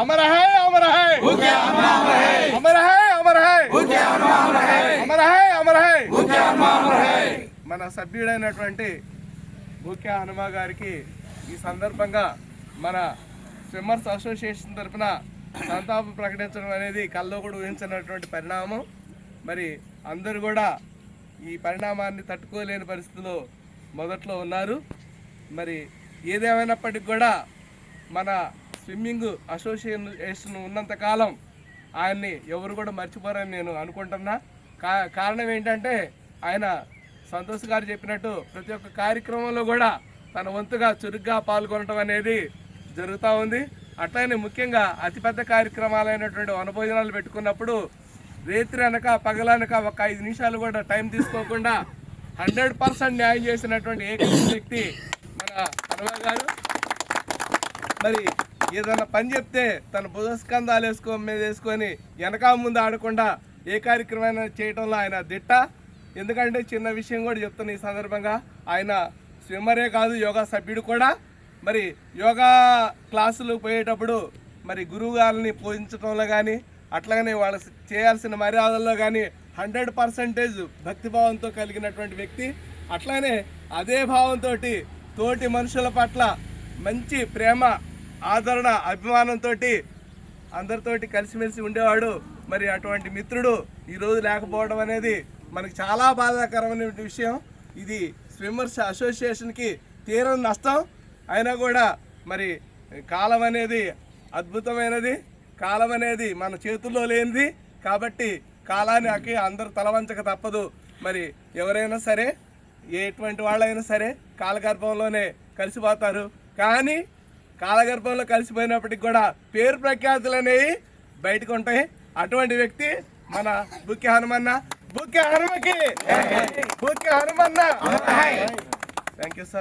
अमर है अमर है अमर है अमर है अमर है अमर है మన సభ్యుడైనటువంటి భూక్యా హనుమ గారికి ఈ సందర్భంగా మన స్విమ్మర్స్ అసోసియేషన్ తరఫున సంతాపం ప్రకటించడం అనేది కల్లో కూడా ఊహించినటువంటి పరిణామం. మరి అందరూ కూడా ఈ పరిణామాన్ని తట్టుకోలేని పరిస్థితిలో మొదట్లో ఉన్నారు. మరి ఏదేమైనప్పటికీ కూడా మన స్విమ్మింగ్ అసోసియేషన్ ఉన్నంతకాలం ఆయన్ని ఎవరు కూడా మర్చిపోరని నేను అనుకుంటున్నా. కారణం ఏంటంటే ఆయన సంతోష్ గారు చెప్పినట్టు ప్రతి ఒక్క కార్యక్రమంలో కూడా తన వంతుగా చురుగ్గా పాల్గొనడం అనేది జరుగుతూ ఉంది. అట్లనే ముఖ్యంగా అతిపెద్ద కార్యక్రమాలైనటువంటి వనభోజనాలు పెట్టుకున్నప్పుడు రేత్రి అనక పగలనక ఒక 5 నిమిషాలు కూడా టైం తీసుకోకుండా 100% న్యాయం చేసినటువంటి ఏకైక వ్యక్తి మన హనుమ గారు. మరి ఏదైనా పని చెప్తే తన భుజస్కంధాలు మీద వేసుకొని వెనక ముందు ఆడకుండా ఏ కార్యక్రమం చేయడంలో ఆయన దిట్ట. ఎందుకంటే చిన్న విషయం కూడా చెప్తున్నా ఈ సందర్భంగా, ఆయన స్విమ్మరే కాదు యోగా సభ్యుడు కూడా. మరి యోగా క్లాసులు పోయేటప్పుడు మరి గురువు గారిని పూజించడంలో కానీ అట్లాగనే వాళ్ళు చేయాల్సిన మర్యాదల్లో కానీ 100% భక్తిభావంతో కలిగినటువంటి వ్యక్తి. అట్లానే అదే భావంతో తోటి మనుషుల పట్ల మంచి ప్రేమ ఆదరణ అభిమానంతో అందరితోటి కలిసిమెలిసి ఉండేవాడు. మరి అటువంటి మిత్రుడు ఈరోజు లేకపోవడం అనేది మనకు చాలా బాధాకరమైన విషయం. ఇది స్విమ్మర్స్ అసోసియేషన్కి తీరని నష్టం. అయినా కూడా మరి కాలం అనేది అద్భుతమైనది, కాలం అనేది మన చేతుల్లో లేనిది. కాబట్టి కాలానికి అందరూ తలవంచక తప్పదు. మరి ఎవరైనా సరే ఎటువంటి వాళ్ళైనా సరే కాలగర్భంలోనే కలిసిపోతారు. కానీ కాలగర్భంలో కలిసిపోయినప్పటికి కూడా పేరు ప్రఖ్యాతులు అనేవి బయటకు ఉంటాయి. అటువంటి వ్యక్తి మన భూక్యా హనుమన్న. భూక్యా హనుమకి Bhukya Hanumanna. Thank you sir.